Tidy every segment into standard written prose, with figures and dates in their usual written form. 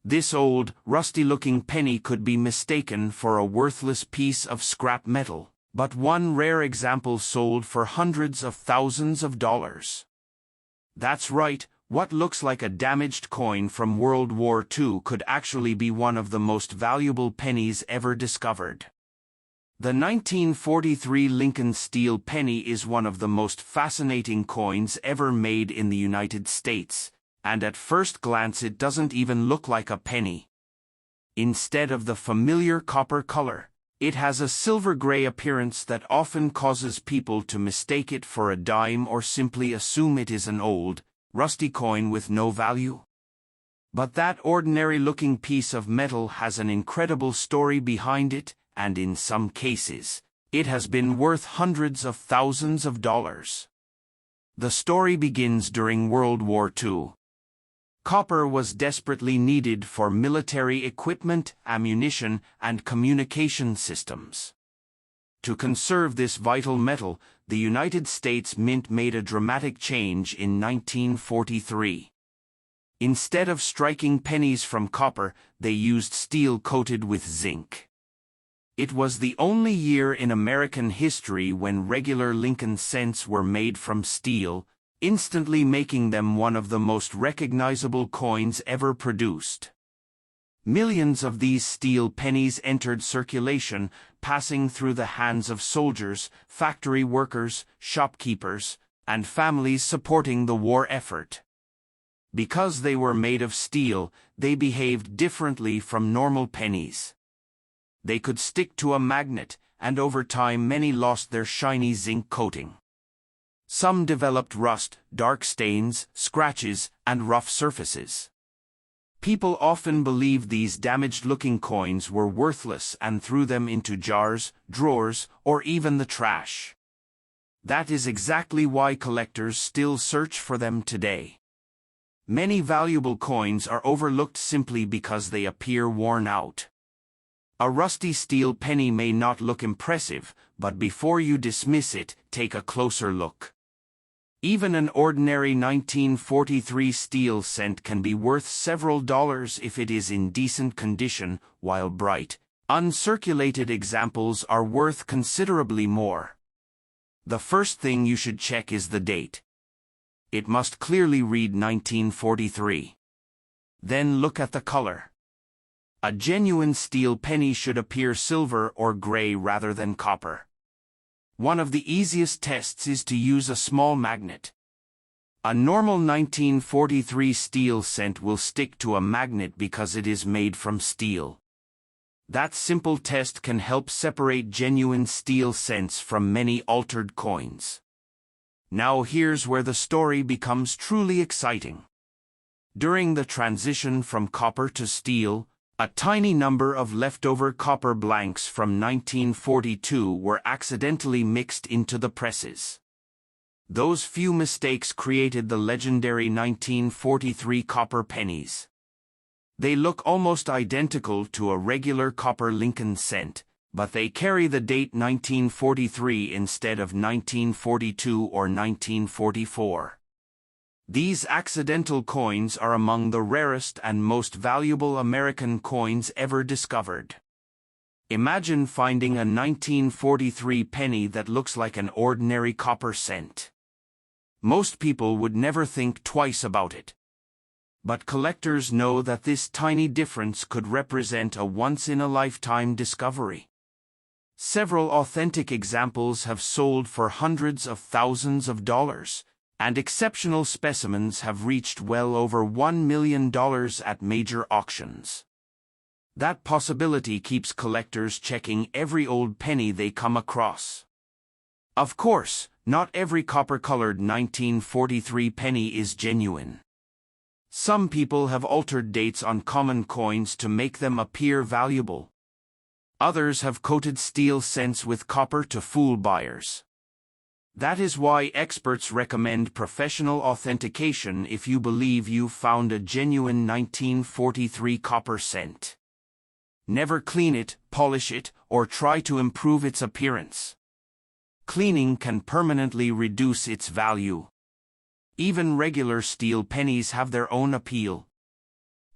This old, rusty-looking penny could be mistaken for a worthless piece of scrap metal, but one rare example sold for hundreds of thousands of dollars. That's right, what looks like a damaged coin from World War II could actually be one of the most valuable pennies ever discovered. The 1943 Lincoln steel penny is one of the most fascinating coins ever made in the United States, and at first glance it doesn't even look like a penny. Instead of the familiar copper color, it has a silver-gray appearance that often causes people to mistake it for a dime or simply assume it is an old, rusty coin with no value. But that ordinary-looking piece of metal has an incredible story behind it, and in some cases, it has been worth hundreds of thousands of dollars. The story begins during World War II. Copper was desperately needed for military equipment, ammunition, and communication systems. To conserve this vital metal, the United States Mint made a dramatic change in 1943. Instead of striking pennies from copper, they used steel coated with zinc. It was the only year in American history when regular Lincoln cents were made from steel, instantly making them one of the most recognizable coins ever produced. Millions of these steel pennies entered circulation, passing through the hands of soldiers, factory workers, shopkeepers, and families supporting the war effort. Because they were made of steel, they behaved differently from normal pennies. They could stick to a magnet, and over time many lost their shiny zinc coating. Some developed rust, dark stains, scratches, and rough surfaces. People often believed these damaged-looking coins were worthless and threw them into jars, drawers, or even the trash. That is exactly why collectors still search for them today. Many valuable coins are overlooked simply because they appear worn out. A rusty steel penny may not look impressive, but before you dismiss it, take a closer look. Even an ordinary 1943 steel cent can be worth several dollars if it is in decent condition, while bright, uncirculated examples are worth considerably more. The first thing you should check is the date. It must clearly read 1943. Then look at the color. A genuine steel penny should appear silver or gray rather than copper. One of the easiest tests is to use a small magnet. A normal 1943 steel cent will stick to a magnet because it is made from steel. That simple test can help separate genuine steel cents from many altered coins. Now here's where the story becomes truly exciting. During the transition from copper to steel, a tiny number of leftover copper blanks from 1942 were accidentally mixed into the presses. Those few mistakes created the legendary 1943 copper pennies. They look almost identical to a regular copper Lincoln cent, but they carry the date 1943 instead of 1942 or 1944. These accidental coins are among the rarest and most valuable American coins ever discovered. Imagine finding a 1943 penny that looks like an ordinary copper cent. Most people would never think twice about it. But collectors know that this tiny difference could represent a once-in-a-lifetime discovery. Several authentic examples have sold for hundreds of thousands of dollars, and exceptional specimens have reached well over $1 million at major auctions. That possibility keeps collectors checking every old penny they come across. Of course, not every copper-colored 1943 penny is genuine. Some people have altered dates on common coins to make them appear valuable. Others have coated steel cents with copper to fool buyers. That is why experts recommend professional authentication if you believe you've found a genuine 1943 copper cent. Never clean it, polish it, or try to improve its appearance. Cleaning can permanently reduce its value. Even regular steel pennies have their own appeal.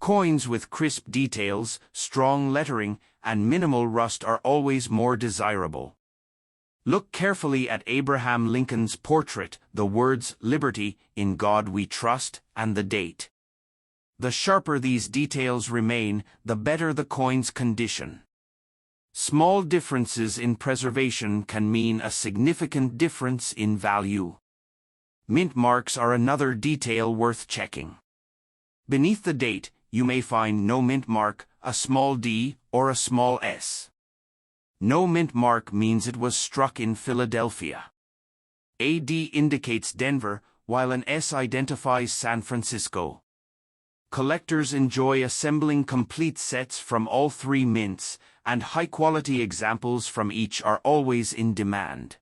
Coins with crisp details, strong lettering, and minimal rust are always more desirable. Look carefully at Abraham Lincoln's portrait, the words "Liberty, in God we trust," and the date. The sharper these details remain, the better the coin's condition. Small differences in preservation can mean a significant difference in value. Mint marks are another detail worth checking. Beneath the date, you may find no mint mark, a small d, or a small s. No mint mark means it was struck in Philadelphia. A D indicates Denver, while an S identifies San Francisco. Collectors enjoy assembling complete sets from all three mints, and high-quality examples from each are always in demand.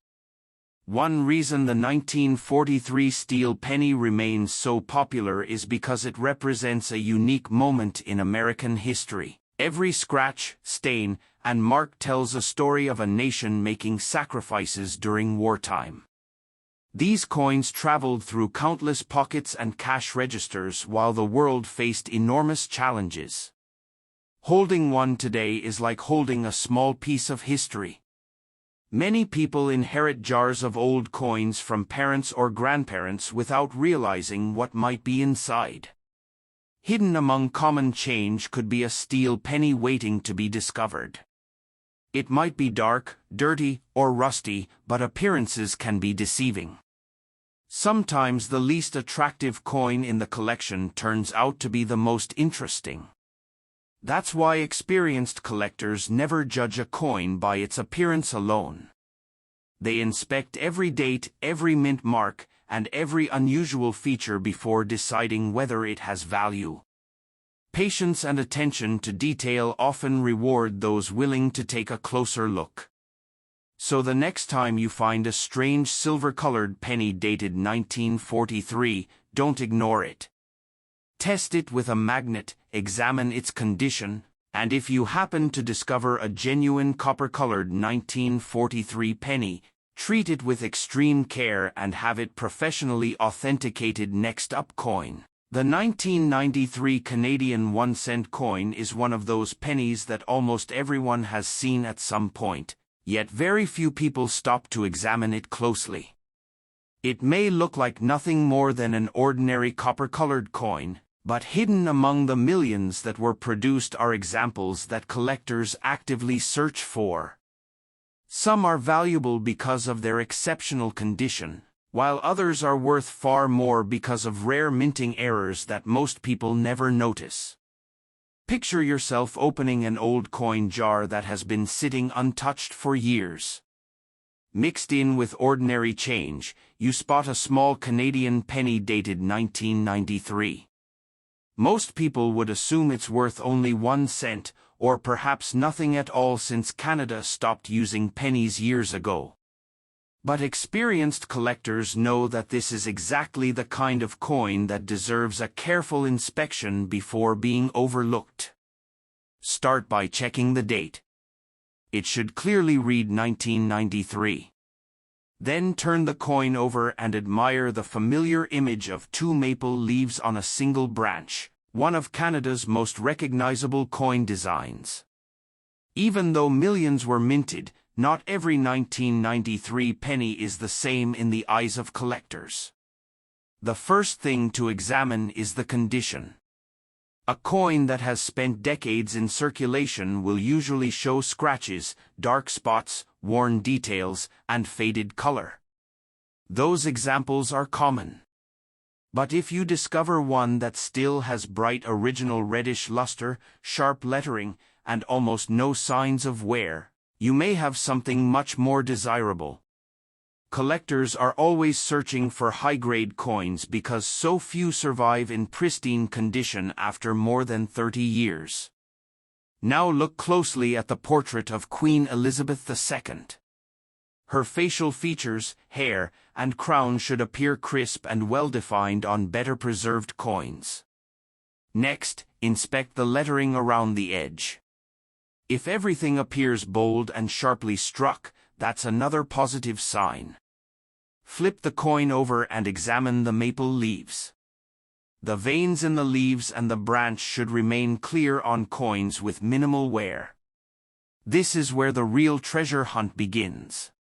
One reason the 1943 steel penny remains so popular is because it represents a unique moment in American history. Every scratch, stain, and mark tells a story of a nation making sacrifices during wartime. These coins traveled through countless pockets and cash registers while the world faced enormous challenges. Holding one today is like holding a small piece of history. Many people inherit jars of old coins from parents or grandparents without realizing what might be inside. Hidden among common change could be a steel penny waiting to be discovered. It might be dark, dirty, or rusty, but appearances can be deceiving. Sometimes the least attractive coin in the collection turns out to be the most interesting. That's why experienced collectors never judge a coin by its appearance alone. They inspect every date, every mint mark, and every unusual feature before deciding whether it has value. Patience and attention to detail often reward those willing to take a closer look. So the next time you find a strange silver-colored penny dated 1943, don't ignore it. Test it with a magnet, examine its condition, and if you happen to discover a genuine copper-colored 1943 penny, treat it with extreme care and have it professionally authenticated. Next up, coin. The 1993 Canadian 1-cent coin is one of those pennies that almost everyone has seen at some point, yet very few people stop to examine it closely. It may look like nothing more than an ordinary copper-colored coin, but hidden among the millions that were produced are examples that collectors actively search for. Some are valuable because of their exceptional condition, while others are worth far more because of rare minting errors that most people never notice. Picture yourself opening an old coin jar that has been sitting untouched for years. Mixed in with ordinary change, you spot a small Canadian penny dated 1993. Most people would assume it's worth only 1 cent, or perhaps nothing at all since Canada stopped using pennies years ago. But experienced collectors know that this is exactly the kind of coin that deserves a careful inspection before being overlooked. Start by checking the date. It should clearly read 1993. Then turn the coin over and admire the familiar image of 2 maple leaves on a single branch, one of Canada's most recognizable coin designs. Even though millions were minted, not every 1993 penny is the same in the eyes of collectors. The first thing to examine is the condition. A coin that has spent decades in circulation will usually show scratches, dark spots, worn details, and faded color. Those examples are common. But if you discover one that still has bright original reddish luster, sharp lettering, and almost no signs of wear, you may have something much more desirable. Collectors are always searching for high-grade coins because so few survive in pristine condition after more than 30 years. Now look closely at the portrait of Queen Elizabeth II. Her facial features, hair, and crown should appear crisp and well-defined on better-preserved coins. Next, inspect the lettering around the edge. If everything appears bold and sharply struck, that's another positive sign. Flip the coin over and examine the maple leaves. The veins in the leaves and the branch should remain clear on coins with minimal wear. This is where the real treasure hunt begins.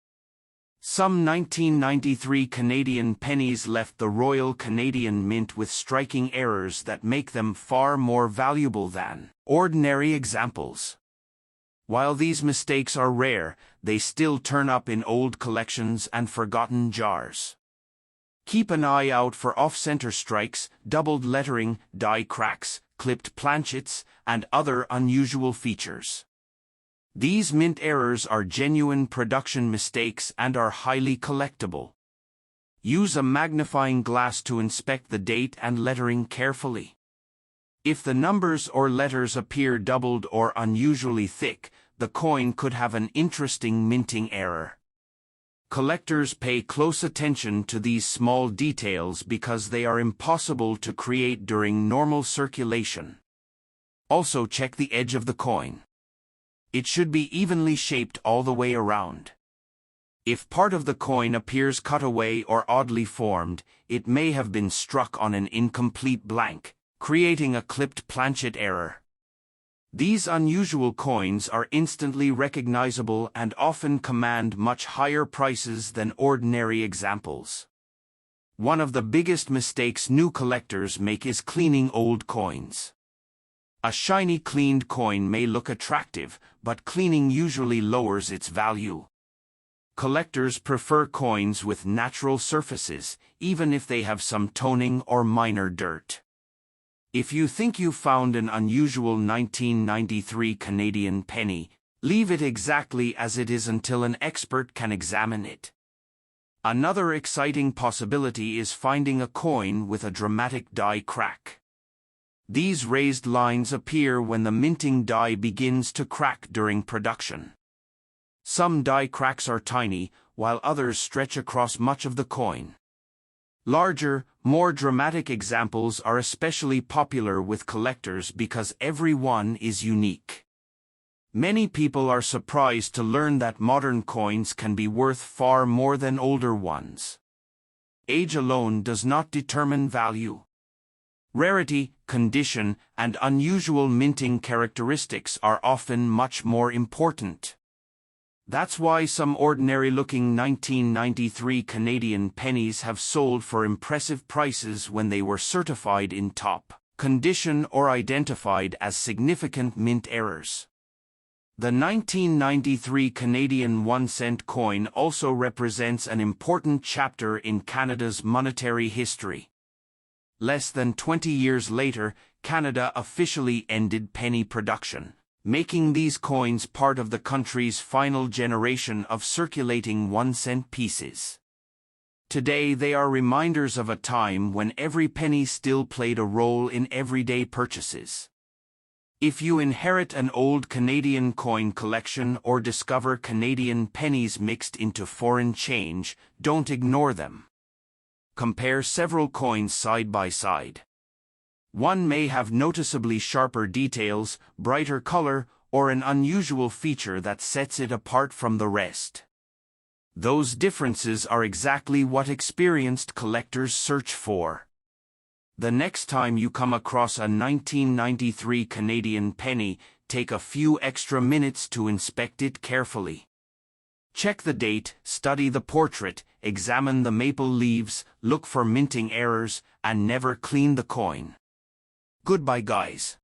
Some 1993 Canadian pennies left the Royal Canadian Mint with striking errors that make them far more valuable than ordinary examples. While these mistakes are rare, they still turn up in old collections and forgotten jars. Keep an eye out for off-center strikes, doubled lettering, die cracks, clipped planchets, and other unusual features. These mint errors are genuine production mistakes and are highly collectible. Use a magnifying glass to inspect the date and lettering carefully. If the numbers or letters appear doubled or unusually thick, the coin could have an interesting minting error. Collectors pay close attention to these small details because they are impossible to create during normal circulation. Also check the edge of the coin. It should be evenly shaped all the way around. If part of the coin appears cut away or oddly formed, it may have been struck on an incomplete blank, creating a clipped planchet error. These unusual coins are instantly recognizable and often command much higher prices than ordinary examples. One of the biggest mistakes new collectors make is cleaning old coins. A shiny cleaned coin may look attractive, but cleaning usually lowers its value. Collectors prefer coins with natural surfaces, even if they have some toning or minor dirt. If you think you found an unusual 1993 Canadian penny, leave it exactly as it is until an expert can examine it. Another exciting possibility is finding a coin with a dramatic die crack. These raised lines appear when the minting die begins to crack during production. Some die cracks are tiny, while others stretch across much of the coin. Larger, more dramatic examples are especially popular with collectors because every one is unique. Many people are surprised to learn that modern coins can be worth far more than older ones. Age alone does not determine value. Rarity, condition, and unusual minting characteristics are often much more important. That's why some ordinary-looking 1993 Canadian pennies have sold for impressive prices when they were certified in top condition or identified as significant mint errors. The 1993 Canadian 1-cent coin also represents an important chapter in Canada's monetary history. Less than 20 years later, Canada officially ended penny production, making these coins part of the country's final generation of circulating 1-cent pieces. Today they are reminders of a time when every penny still played a role in everyday purchases. If you inherit an old Canadian coin collection or discover Canadian pennies mixed into foreign change, don't ignore them. Compare several coins side by side. One may have noticeably sharper details, brighter color, or an unusual feature that sets it apart from the rest. Those differences are exactly what experienced collectors search for. The next time you come across a 1993 Canadian penny, take a few extra minutes to inspect it carefully. Check the date, study the portrait, examine the maple leaves, look for minting errors, and never clean the coin. Goodbye, guys.